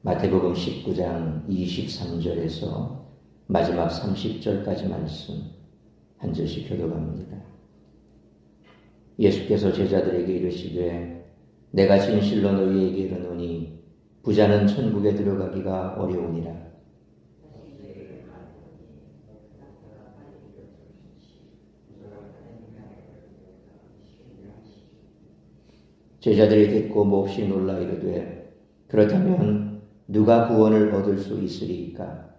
마태복음 19장 23절에서 마지막 30절까지 말씀 한 절씩 교독합니다. 예수께서 제자들에게 이르시되 내가 진실로 너희에게 이르노니 부자는 천국에 들어가기가 어려우니라. 제자들이 듣고 몹시 놀라 이르되 그렇다면 누가 구원을 얻을 수 있으리이까?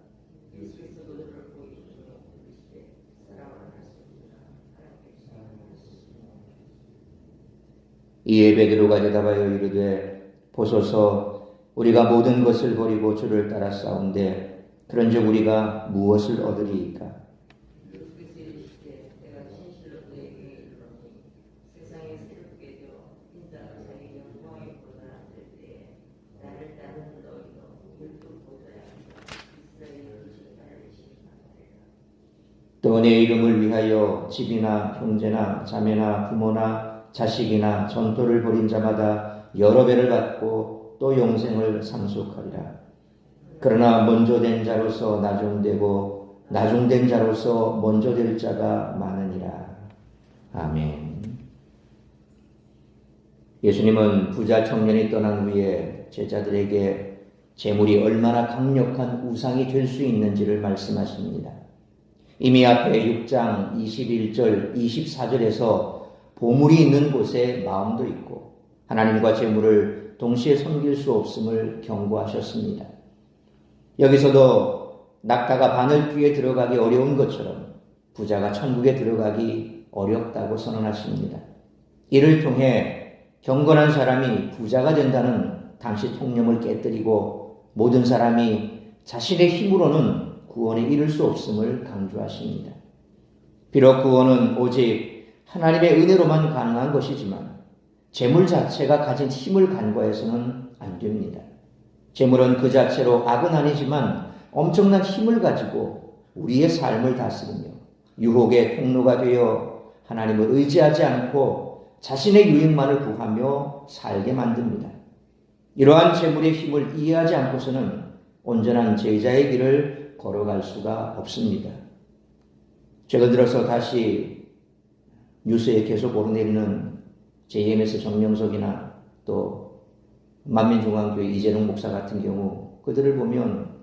이에 베드로가 대답하여 이르되 보소서 우리가 모든 것을 버리고 주를 따라 싸운데 그런즉 우리가 무엇을 얻으리이까? 또 내 이름을 위하여 집이나 형제나 자매나 부모나 자식이나 전토를 벌인 자마다 여러 배를 받고 또 영생을 상속하리라. 그러나 먼저 된 자로서 나중되고 나중된 자로서 먼저 될 자가 많으니라. 아멘. 예수님은 부자 청년이 떠난 후에 제자들에게 재물이 얼마나 강력한 우상이 될 수 있는지를 말씀하십니다. 이미 앞에 6장 21절, 24절에서 보물이 있는 곳에 마음도 있고 하나님과 재물을 동시에 섬길 수 없음을 경고하셨습니다. 여기서도 낙타가 바늘귀에 들어가기 어려운 것처럼 부자가 천국에 들어가기 어렵다고 선언하십니다. 이를 통해 경건한 사람이 부자가 된다는 당시 통념을 깨뜨리고 모든 사람이 자신의 힘으로는 구원에 이를 수 없음을 강조하십니다. 비록 구원은 오직 하나님의 은혜로만 가능한 것이지만 재물 자체가 가진 힘을 간과해서는 안 됩니다. 재물은 그 자체로 악은 아니지만 엄청난 힘을 가지고 우리의 삶을 다스리며 유혹의 통로가 되어 하나님을 의지하지 않고 자신의 유익만을 구하며 살게 만듭니다. 이러한 재물의 힘을 이해하지 않고서는 온전한 제자의 길을 걸어갈 수가 없습니다. 최근 들어서 다시 뉴스에 계속 오르내리는 JMS 정명석이나 또 만민중앙교회 이재동 목사 같은 경우 그들을 보면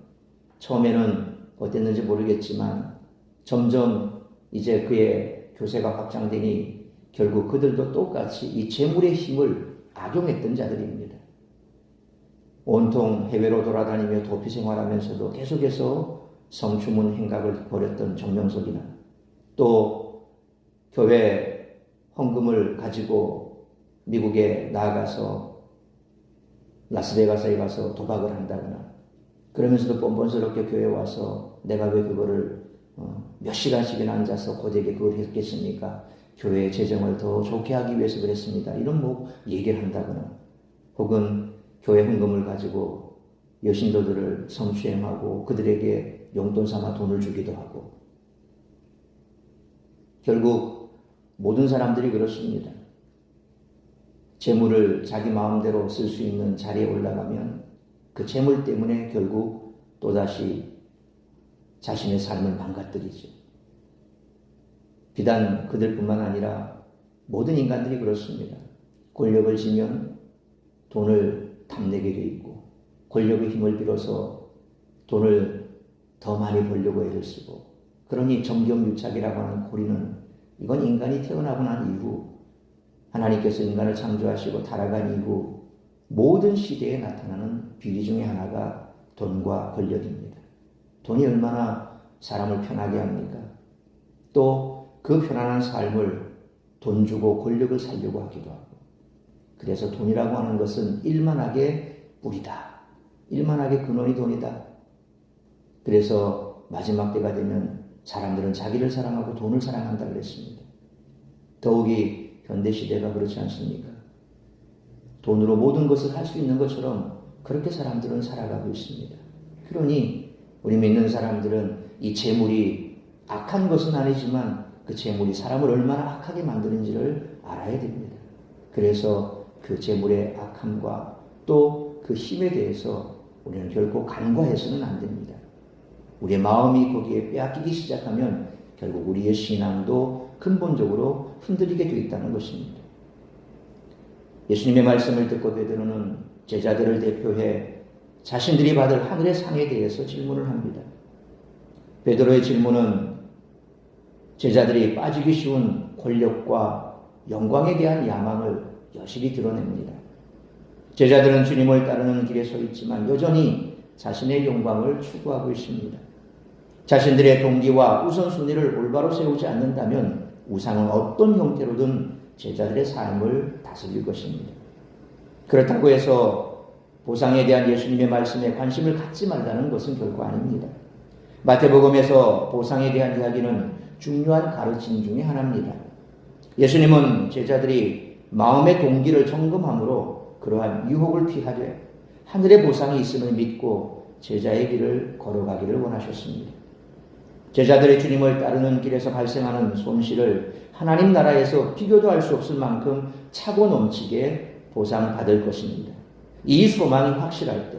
처음에는 어땠는지 모르겠지만 점점 이제 그의 교세가 확장되니 결국 그들도 똑같이 이 재물의 힘을 악용했던 자들입니다. 온통 해외로 돌아다니며 도피 생활하면서도 계속해서 성추문 행각을 벌였던 정명석이나 또 교회 헌금을 가지고 미국에 나아가서 라스베가스에 가서 도박을 한다거나 그러면서도 뻔뻔스럽게 교회에 와서 내가 왜 그거를 몇 시간씩이나 앉아서 고되게 그걸 했겠습니까? 교회의 재정을 더 좋게 하기 위해서 그랬습니다. 이런 얘기를 한다거나 혹은 교회 헌금을 가지고 여신도들을 성추행하고 그들에게 용돈 삼아 돈을 주기도 하고 결국 모든 사람들이 그렇습니다. 재물을 자기 마음대로 쓸 수 있는 자리에 올라가면 그 재물 때문에 결국 또다시 자신의 삶을 망가뜨리죠. 비단 그들뿐만 아니라 모든 인간들이 그렇습니다. 권력을 지면 돈을 탐내게 돼 있고 권력의 힘을 빌어서 돈을 더 많이 벌려고 애를 쓰고 그러니 정경유착이라고 하는 고리는 이건 인간이 태어나고 난 이후 하나님께서 인간을 창조하시고 타락한 이후 모든 시대에 나타나는 비리 중에 하나가 돈과 권력입니다. 돈이 얼마나 사람을 편하게 합니까? 또 그 편안한 삶을 돈 주고 권력을 살려고 하기도 하고 그래서 돈이라고 하는 것은 일만하게 뿌리다. 일만하게 근원이 돈이다. 그래서 마지막 때가 되면 사람들은 자기를 사랑하고 돈을 사랑한다 그랬습니다. 더욱이 현대시대가 그렇지 않습니까? 돈으로 모든 것을 할 수 있는 것처럼 그렇게 사람들은 살아가고 있습니다. 그러니 우리 믿는 사람들은 이 재물이 악한 것은 아니지만 그 재물이 사람을 얼마나 악하게 만드는지를 알아야 됩니다. 그래서 그 재물의 악함과 또 그 힘에 대해서 우리는 결코 간과해서는 안 됩니다. 우리의 마음이 거기에 빼앗기기 시작하면 결국 우리의 신앙도 근본적으로 흔들리게 되어 있다는 것입니다. 예수님의 말씀을 듣고 베드로는 제자들을 대표해 자신들이 받을 하늘의 상에 대해서 질문을 합니다. 베드로의 질문은 제자들이 빠지기 쉬운 권력과 영광에 대한 야망을 여실히 드러냅니다. 제자들은 주님을 따르는 길에 서 있지만 여전히 자신의 영광을 추구하고 있습니다. 자신들의 동기와 우선순위를 올바로 세우지 않는다면 우상은 어떤 형태로든 제자들의 삶을 다스릴 것입니다. 그렇다고 해서 보상에 대한 예수님의 말씀에 관심을 갖지 말라는 것은 결코 아닙니다. 마태복음에서 보상에 대한 이야기는 중요한 가르침 중에 하나입니다. 예수님은 제자들이 마음의 동기를 점검함으로 그러한 유혹을 피하되 하늘의 보상이 있음을 믿고 제자의 길을 걸어가기를 원하셨습니다. 제자들이 주님을 따르는 길에서 발생하는 손실을 하나님 나라에서 비교도 할 수 없을 만큼 차고 넘치게 보상받을 것입니다. 이 소망이 확실할 때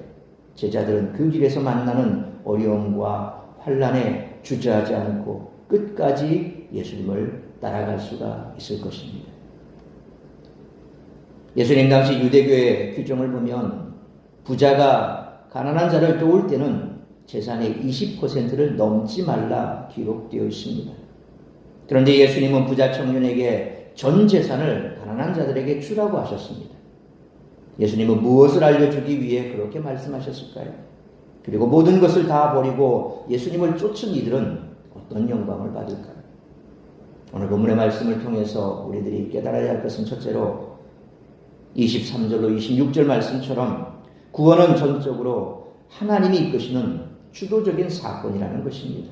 제자들은 그 길에서 만나는 어려움과 환난에 주저하지 않고 끝까지 예수님을 따라갈 수가 있을 것입니다. 예수님 당시 유대교의 규정을 보면 부자가 가난한 자를 도울 때는 재산의 20%를 넘지 말라 기록되어 있습니다. 그런데 예수님은 부자 청년에게 전 재산을 가난한 자들에게 주라고 하셨습니다. 예수님은 무엇을 알려주기 위해 그렇게 말씀하셨을까요? 그리고 모든 것을 다 버리고 예수님을 쫓은 이들은 어떤 영광을 받을까요? 오늘 본문의 말씀을 통해서 우리들이 깨달아야 할 것은 첫째로 23절로 26절 말씀처럼 구원은 전적으로 하나님이 이끄시는 주도적인 사건이라는 것입니다.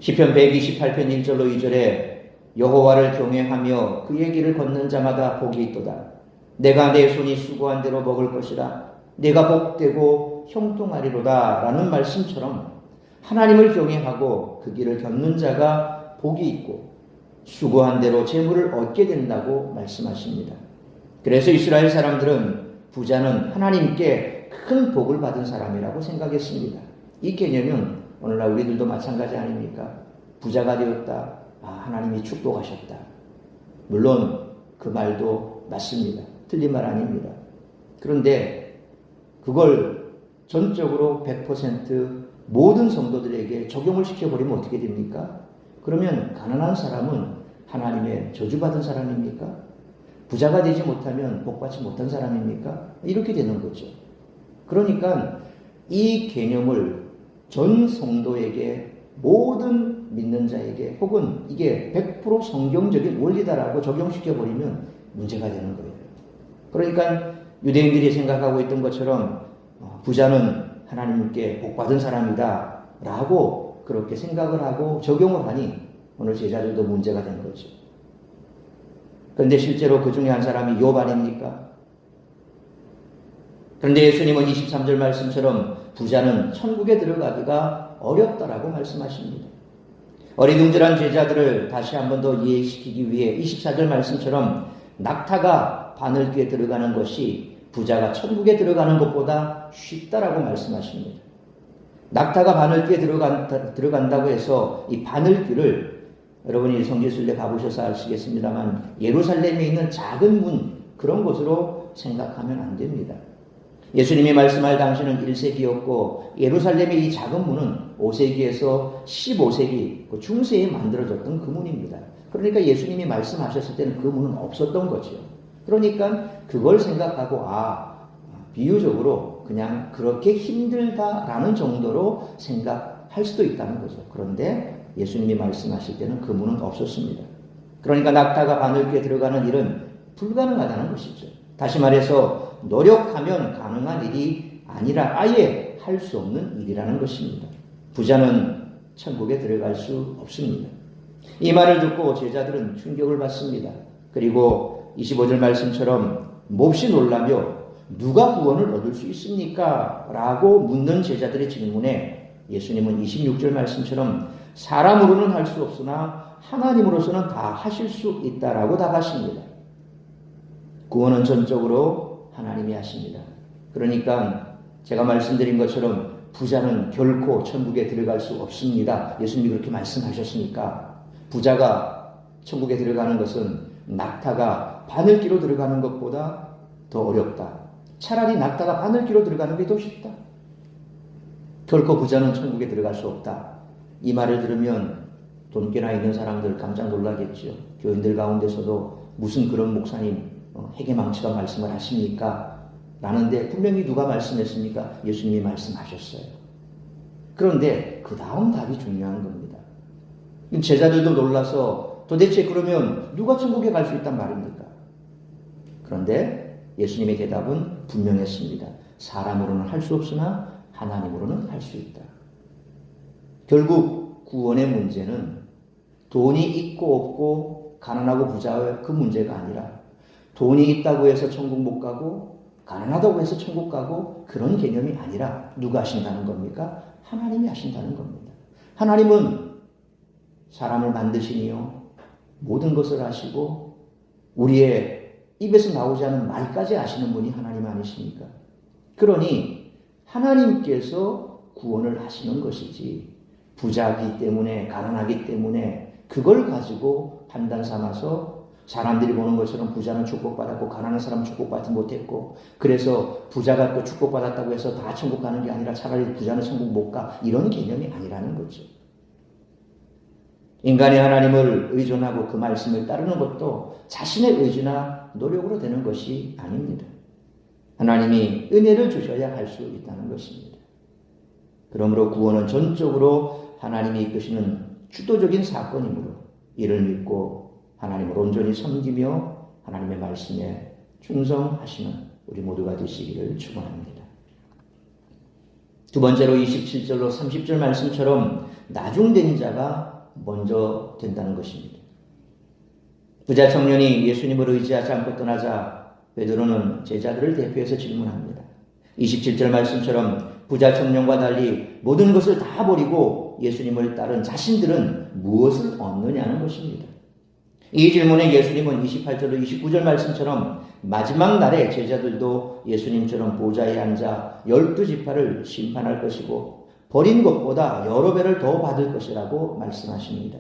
시편 128편 1절로 2절에 여호와를 경외하며 그의 길을 걷는 자마다 복이 있도다. 내가 내 손이 수고한 대로 먹을 것이라. 내가 복되고 형통하리로다 라는 말씀처럼 하나님을 경외하고 그 길을 걷는 자가 복이 있고 수고한 대로 재물을 얻게 된다고 말씀하십니다. 그래서 이스라엘 사람들은 부자는 하나님께 큰 복을 받은 사람이라고 생각했습니다. 이 개념은 오늘날 우리들도 마찬가지 아닙니까? 부자가 되었다. 하나님이 축복하셨다. 물론 그 말도 맞습니다. 틀린 말 아닙니다. 그런데 그걸 전적으로 100% 모든 성도들에게 적용을 시켜버리면 어떻게 됩니까? 그러면 가난한 사람은 하나님의 저주받은 사람입니까? 부자가 되지 못하면 복받지 못한 사람입니까? 이렇게 되는 거죠. 그러니까 이 개념을 전 성도에게 모든 믿는 자에게 혹은 이게 100% 성경적인 원리다라고 적용시켜버리면 문제가 되는 거예요. 그러니까 유대인들이 생각하고 있던 것처럼 부자는 하나님께 복받은 사람이다 라고 그렇게 생각을 하고 적용을 하니 오늘 제자들도 문제가 된 거죠. 그런데 실제로 그 중에 한 사람이 욥 아닙니까? 그런데 예수님은 23절 말씀처럼 부자는 천국에 들어가기가 어렵다라고 말씀하십니다. 어리둥절한 제자들을 다시 한 번 더 이해시키기 위해 24절 말씀처럼 낙타가 바늘귀에 들어가는 것이 부자가 천국에 들어가는 것보다 쉽다라고 말씀하십니다. 낙타가 바늘귀에 들어간다고 해서 이 바늘귀를 여러분이 성지순례 가보셔서 아시겠습니다만 예루살렘에 있는 작은 문 그런 곳으로 생각하면 안 됩니다. 예수님이 말씀할 당시는 1세기였고 예루살렘의 이 작은 문은 5세기에서 15세기 그 중세에 만들어졌던 그 문입니다. 그러니까 예수님이 말씀하셨을 때는 그 문은 없었던 거죠. 그러니까 그걸 생각하고 비유적으로 그냥 그렇게 힘들다라는 정도로 생각할 수도 있다는 거죠. 그런데 예수님이 말씀하실 때는 그 문은 없었습니다. 그러니까 낙타가 바늘귀에 들어가는 일은 불가능하다는 것이죠. 다시 말해서 노력하면 가능한 일이 아니라 아예 할 수 없는 일이라는 것입니다. 부자는 천국에 들어갈 수 없습니다. 이 말을 듣고 제자들은 충격을 받습니다. 그리고 25절 말씀처럼 몹시 놀라며 누가 구원을 얻을 수 있습니까? 라고 묻는 제자들의 질문에 예수님은 26절 말씀처럼 사람으로는 할 수 없으나 하나님으로서는 다 하실 수 있다라고 답하십니다. 구원은 전적으로 하나님이 하십니다. 그러니까 제가 말씀드린 것처럼 부자는 결코 천국에 들어갈 수 없습니다. 예수님이 그렇게 말씀하셨으니까 부자가 천국에 들어가는 것은 낙타가 바늘기로 들어가는 것보다 더 어렵다. 차라리 낙타가 바늘기로 들어가는 게 더 쉽다. 결코 부자는 천국에 들어갈 수 없다. 이 말을 들으면 돈깨나 있는 사람들 깜짝 놀라겠죠. 교인들 가운데서도 무슨 그런 목사님 회개망치가 말씀을 하십니까? 라는데 분명히 누가 말씀했습니까? 예수님이 말씀하셨어요. 그런데 그 다음 답이 중요한 겁니다. 제자들도 놀라서 도대체 그러면 누가 천국에 갈 수 있단 말입니까? 그런데 예수님의 대답은 분명했습니다. 사람으로는 할 수 없으나 하나님으로는 할 수 있다. 결국 구원의 문제는 돈이 있고 없고 가난하고 부자의 그 문제가 아니라 돈이 있다고 해서 천국 못 가고 가난하다고 해서 천국 가고 그런 개념이 아니라 누가 하신다는 겁니까? 하나님이 하신다는 겁니다. 하나님은 사람을 만드시니요 모든 것을 아시고 우리의 입에서 나오지 않은 말까지 아시는 분이 하나님 아니십니까? 그러니 하나님께서 구원을 하시는 것이지 부자이기 때문에 가난하기 때문에 그걸 가지고 판단 삼아서 사람들이 보는 것처럼 부자는 축복받았고 가난한 사람은 축복받지 못했고 그래서 부자가 또 축복받았다고 해서 다 천국 가는 게 아니라 차라리 부자는 천국 못 가 이런 개념이 아니라는 거죠. 인간이 하나님을 의존하고 그 말씀을 따르는 것도 자신의 의지나 노력으로 되는 것이 아닙니다. 하나님이 은혜를 주셔야 할 수 있다는 것입니다. 그러므로 구원은 전적으로 하나님이 이끄시는 주도적인 사건이므로 이를 믿고 하나님을 온전히 섬기며 하나님의 말씀에 충성하시는 우리 모두가 되시기를 축원합니다. 두 번째로 27절로 30절 말씀처럼 나중된 자가 먼저 된다는 것입니다. 부자 청년이 예수님을 의지하지 않고 떠나자 베드로는 제자들을 대표해서 질문합니다. 27절 말씀처럼 부자 청년과 달리 모든 것을 다 버리고 예수님을 따른 자신들은 무엇을 얻느냐는 것입니다. 이 질문에 예수님은 28절로 29절 말씀처럼 마지막 날에 제자들도 예수님처럼 보좌에 앉아 12지파를 심판할 것이고 버린 것보다 여러 배를 더 받을 것이라고 말씀하십니다.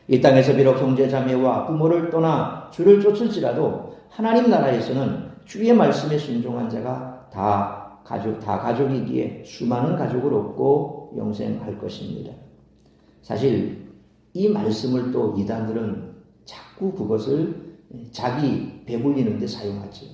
이 땅에서 비록 형제자매와 부모를 떠나 주를 쫓을지라도 하나님 나라에서는 주의 말씀에 순종한 자가 다 가족이기에 수많은 가족을 얻고 영생할 것입니다. 사실 이 말씀을 또 이단들은 자꾸 그것을 자기 배불리는 데 사용하죠.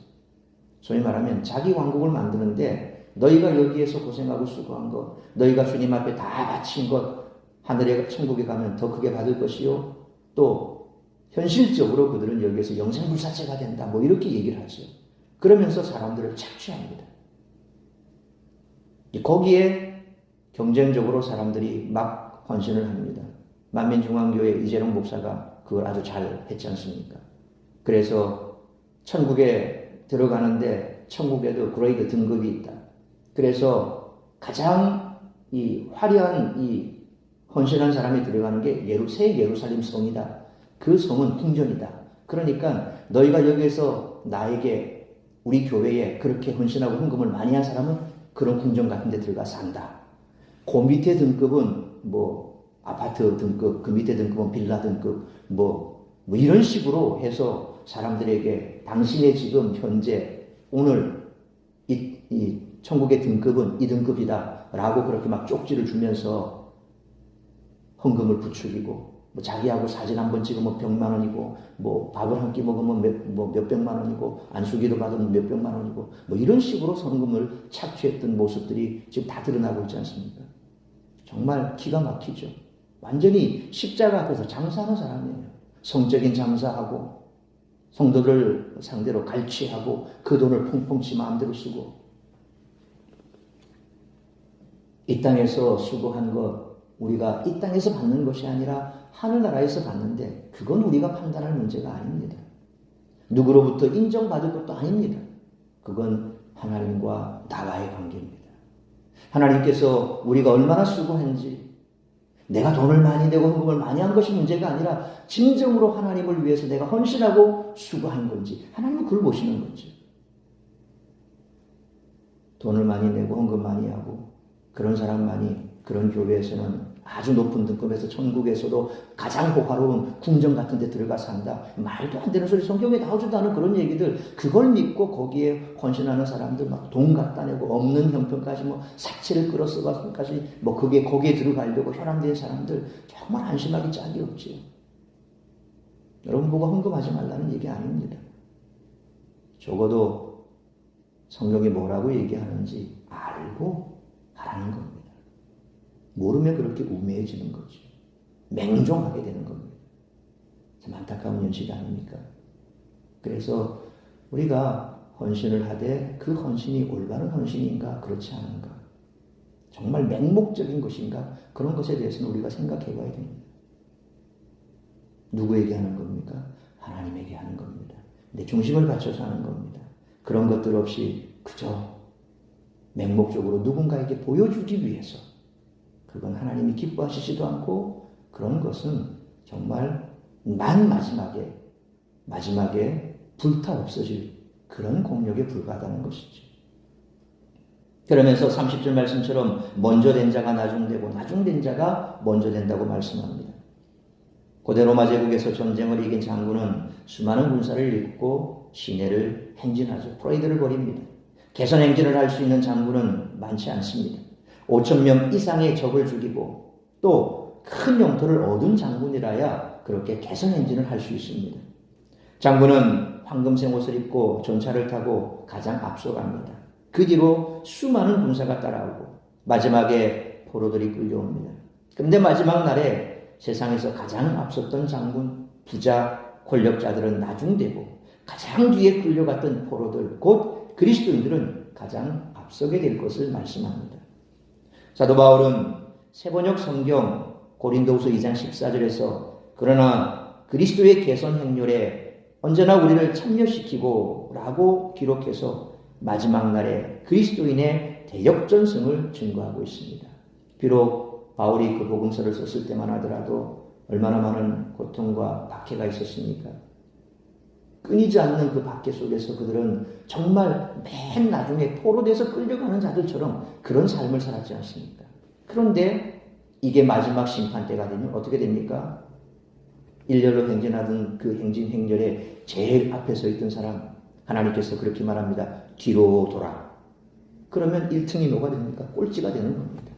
소위 말하면 자기 왕국을 만드는데 너희가 여기에서 고생하고 수고한 것, 너희가 주님 앞에 다 바친 것, 하늘의 천국에 가면 더 크게 받을 것이요. 또 현실적으로 그들은 여기에서 영생불사체가 된다. 뭐 이렇게 얘기를 하죠. 그러면서 사람들을 착취합니다. 거기에 경쟁적으로 사람들이 막 헌신을 합니다. 만민중앙교회 이재룡 목사가 그걸 아주 잘 했지 않습니까? 그래서 천국에 들어가는데 천국에도 그레이드 등급이 있다. 그래서 가장 이 화려한 이 헌신한 사람이 들어가는 게 새 예루살렘 성이다. 그 성은 궁전이다. 그러니까 너희가 여기에서 나에게 우리 교회에 그렇게 헌신하고 헌금을 많이 한 사람은 그런 궁전 같은 데 들어가 산다. 그 밑에 등급은 뭐 아파트 등급, 그 밑에 등급은 빌라 등급, 뭐 이런 식으로 해서 사람들에게 당신의 지금 현재 오늘 이 천국의 등급은 이 등급이다 라고 그렇게 막 쪽지를 주면서 헌금을 부추기고 뭐 자기하고 사진 한번 찍으면 100만 원이고 뭐 밥을 한 끼 먹으면 몇백만 원이고 안수기도 받으면 몇백만 원이고 뭐 이런 식으로 헌금을 착취했던 모습들이 지금 다 드러나고 있지 않습니까? 정말 기가 막히죠. 완전히 십자가 앞에서 장사하는 사람이에요. 성적인 장사하고 성도들 상대로 갈취하고 그 돈을 펑펑치 마음대로 쓰고 이 땅에서 수고한 것 우리가 이 땅에서 받는 것이 아니라 하늘나라에서 받는데 그건 우리가 판단할 문제가 아닙니다. 누구로부터 인정받을 것도 아닙니다. 그건 하나님과 나와의 관계입니다. 하나님께서 우리가 얼마나 수고한지 내가 돈을 많이 내고 헌금을 많이 한 것이 문제가 아니라 진정으로 하나님을 위해서 내가 헌신하고 수고한 건지 하나님은 그걸 보시는 거죠. 돈을 많이 내고 헌금 많이 하고 그런 사람만이 그런 교회에서는 아주 높은 등급에서 천국에서도 가장 호화로운 궁정 같은 데 들어가 산다. 말도 안 되는 소리, 성경에 나오지도 않은 그런 얘기들, 그걸 믿고 거기에 헌신하는 사람들, 막 돈 갖다 내고 없는 형편까지 뭐 사치를 끌어써가지고 뭐 거기에 들어가려고 혈안된 사람들, 정말 안심하기 짝이 없지요. 여러분 보고 헌금하지 말라는 얘기 아닙니다. 적어도 성경이 뭐라고 얘기하는지 알고 하라는 겁니다. 모르면 그렇게 우매해지는 거죠. 맹종하게 되는 겁니다. 참 안타까운 현실이 아닙니까? 그래서 우리가 헌신을 하되 그 헌신이 올바른 헌신인가 그렇지 않은가, 정말 맹목적인 것인가, 그런 것에 대해서는 우리가 생각해 봐야 됩니다. 누구에게 하는 겁니까? 하나님에게 하는 겁니다. 내 중심을 갖춰서 하는 겁니다. 그런 것들 없이 그저 맹목적으로 누군가에게 보여주기 위해서, 그건 하나님이 기뻐하시지도 않고, 그런 것은 정말 마지막에 불타 없어질 그런 공력에 불과하다는 것이죠. 그러면서 30절 말씀처럼 먼저 된 자가 나중되고 나중된 자가 먼저 된다고 말씀합니다. 고대 로마 제국에서 전쟁을 이긴 장군은 수많은 군사를 일으키고 시내를 행진하죠. 프레이드를 벌입니다. 개선 행진을 할 수 있는 장군은 많지 않습니다. 5,000명 이상의 적을 죽이고 또 큰 영토를 얻은 장군이라야 그렇게 개선 행진을 할 수 있습니다. 장군은 황금색 옷을 입고 전차를 타고 가장 앞서갑니다. 그 뒤로 수많은 군사가 따라오고 마지막에 포로들이 끌려옵니다. 그런데 마지막 날에 세상에서 가장 앞섰던 장군, 부자, 권력자들은 나중되고 가장 뒤에 끌려갔던 포로들, 곧 그리스도인들은 가장 앞서게 될 것을 말씀합니다. 사도 바울은 세번역 성경 고린도후서 2장 14절에서 그러나 그리스도의 개선 행렬에 언제나 우리를 참여시키고 라고 기록해서 마지막 날에 그리스도인의 대역전승을 증거하고 있습니다. 비록 바울이 그 복음서를 썼을 때만 하더라도 얼마나 많은 고통과 박해가 있었습니까? 끊이지 않는 그 박해 속에서 그들은 정말 맨 나중에 포로돼서 끌려가는 자들처럼 그런 삶을 살았지 않습니까? 그런데 이게 마지막 심판 때가 되면 어떻게 됩니까? 일렬로 행진하던 그 행렬에 제일 앞에 서 있던 사람, 하나님께서 그렇게 말합니다. 뒤로 돌아. 그러면 1등이 뭐가 됩니까? 꼴찌가 되는 겁니다.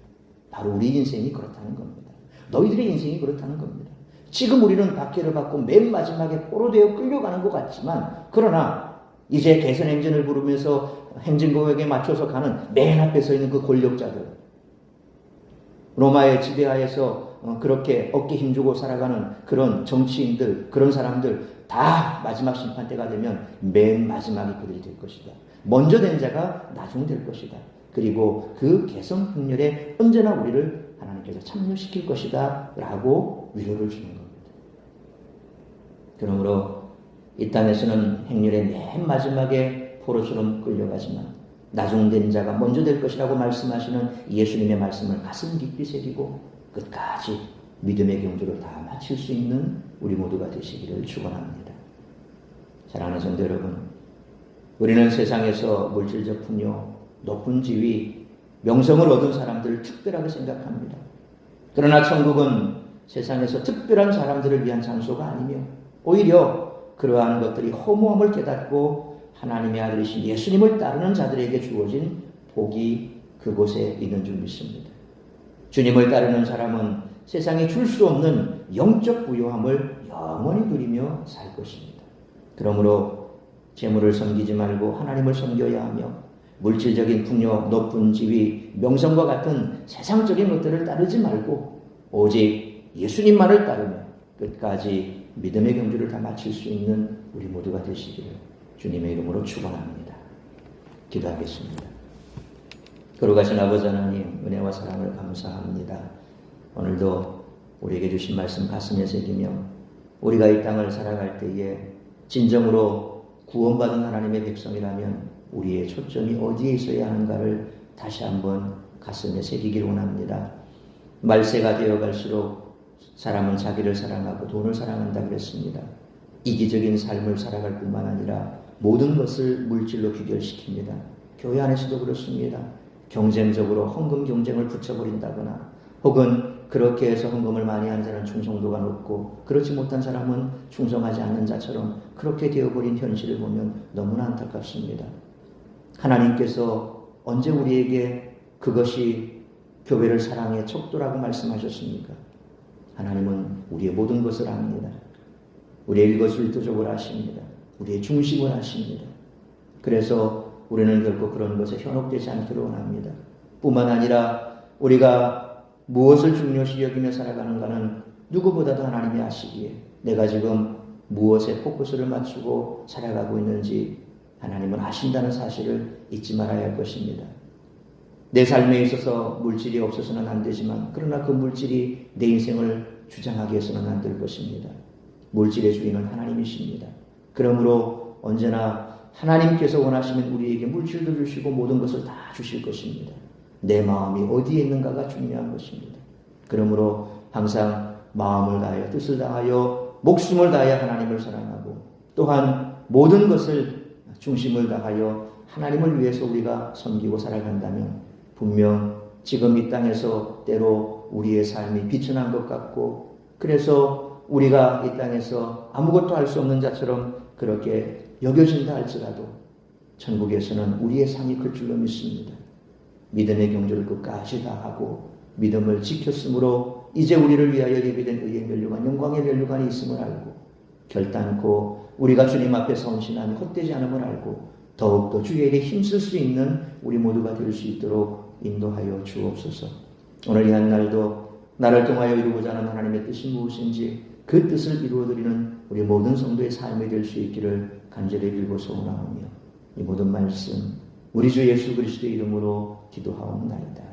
바로 우리 인생이 그렇다는 겁니다. 너희들의 인생이 그렇다는 겁니다. 지금 우리는 박해를 받고 맨 마지막에 포로되어 끌려가는 것 같지만, 그러나 이제 개선 행진을 부르면서 행진곡에 맞춰서 가는 맨 앞에 서 있는 그 권력자들, 로마의 지배하에서 그렇게 어깨 힘주고 살아가는 그런 정치인들, 그런 사람들 다 마지막 심판 때가 되면 맨 마지막에 그들이 될 것이다. 먼저 된 자가 나중 될 것이다. 그리고 그 개선 행렬에 언제나 우리를 하나님께서 참여시킬 것이다 라고 위로를 주는 겁니다. 그러므로 이 땅에서는 행렬의 맨 마지막에 포로처럼 끌려가지만 나중된 자가 먼저 될 것이라고 말씀하시는 예수님의 말씀을 가슴 깊이 새기고 끝까지 믿음의 경주를 다 마칠 수 있는 우리 모두가 되시기를 축원합니다. 사랑하는 성도 여러분, 우리는 세상에서 물질적 풍요, 높은 지위, 명성을 얻은 사람들을 특별하게 생각합니다. 그러나 천국은 세상에서 특별한 사람들을 위한 장소가 아니며 오히려 그러한 것들이 허무함을 깨닫고 하나님의 아들이신 예수님을 따르는 자들에게 주어진 복이 그곳에 있는 줄 믿습니다. 주님을 따르는 사람은 세상에 줄 수 없는 영적 부요함을 영원히 누리며 살 것입니다. 그러므로 재물을 섬기지 말고 하나님을 섬겨야 하며 물질적인 풍요, 높은 지위, 명성과 같은 세상적인 것들을 따르지 말고 오직 예수님만을 따르며 끝까지 믿음의 경주를 다 마칠 수 있는 우리 모두가 되시기를 주님의 이름으로 축원합니다. 기도하겠습니다. 거룩하신 아버지 하나님, 은혜와 사랑을 감사합니다. 오늘도 우리에게 주신 말씀 가슴에 새기며 우리가 이 땅을 살아갈 때에 진정으로 구원받은 하나님의 백성이라면 우리의 초점이 어디에 있어야 하는가를 다시 한번 가슴에 새기기를 원합니다. 말세가 되어갈수록 사람은 자기를 사랑하고 돈을 사랑한다 그랬습니다. 이기적인 삶을 살아갈 뿐만 아니라 모든 것을 물질로 귀결시킵니다. 교회 안에서도 그렇습니다. 경쟁적으로 헌금 경쟁을 붙여버린다거나 혹은 그렇게 해서 헌금을 많이 한 자는 충성도가 높고 그렇지 못한 사람은 충성하지 않는 자처럼 그렇게 되어버린 현실을 보면 너무나 안타깝습니다. 하나님께서 언제 우리에게 그것이 교회를 사랑의 척도라고 말씀하셨습니까? 하나님은 우리의 모든 것을 압니다. 우리의 일거수일투족을 아십니다. 우리의 중심을 아십니다. 그래서 우리는 결코 그런 것에 현혹되지 않기를 원합니다. 뿐만 아니라 우리가 무엇을 중요시 여기며 살아가는가는 누구보다도 하나님이 아시기에 내가 지금 무엇에 포커스를 맞추고 살아가고 있는지 하나님은 아신다는 사실을 잊지 말아야 할 것입니다. 내 삶에 있어서 물질이 없어서는 안 되지만 그러나 그 물질이 내 인생을 주장하게 해서는 안 될 것입니다. 물질의 주인은 하나님이십니다. 그러므로 언제나 하나님께서 원하시면 우리에게 물질도 주시고 모든 것을 다 주실 것입니다. 내 마음이 어디에 있는가가 중요한 것입니다. 그러므로 항상 마음을 다하여 뜻을 다하여 목숨을 다하여 하나님을 사랑하고 또한 모든 것을 중심을 다하여 하나님을 위해서 우리가 섬기고 살아간다면 분명 지금 이 땅에서 때로 우리의 삶이 비천한 것 같고 그래서 우리가 이 땅에서 아무것도 할 수 없는 자처럼 그렇게 여겨진다 할지라도 천국에서는 우리의 상이 클 줄로 믿습니다. 믿음의 경주를 끝까지 다하고 믿음을 지켰으므로 이제 우리를 위하여 예비된 의의 면류관 영광의 면류관이 있음을 알고 결단코 우리가 주님 앞에 헌신하며 헛되지 않음을 알고 더욱더 주의 일에 힘쓸 수 있는 우리 모두가 될 수 있도록 인도하여 주옵소서. 오늘 이 한 날도 나를 통하여 이루고자 하는 하나님의 뜻이 무엇인지 그 뜻을 이루어드리는 우리 모든 성도의 삶이 될 수 있기를 간절히 빌고 소원하오며 이 모든 말씀 우리 주 예수 그리스도의 이름으로 기도하옵나이다.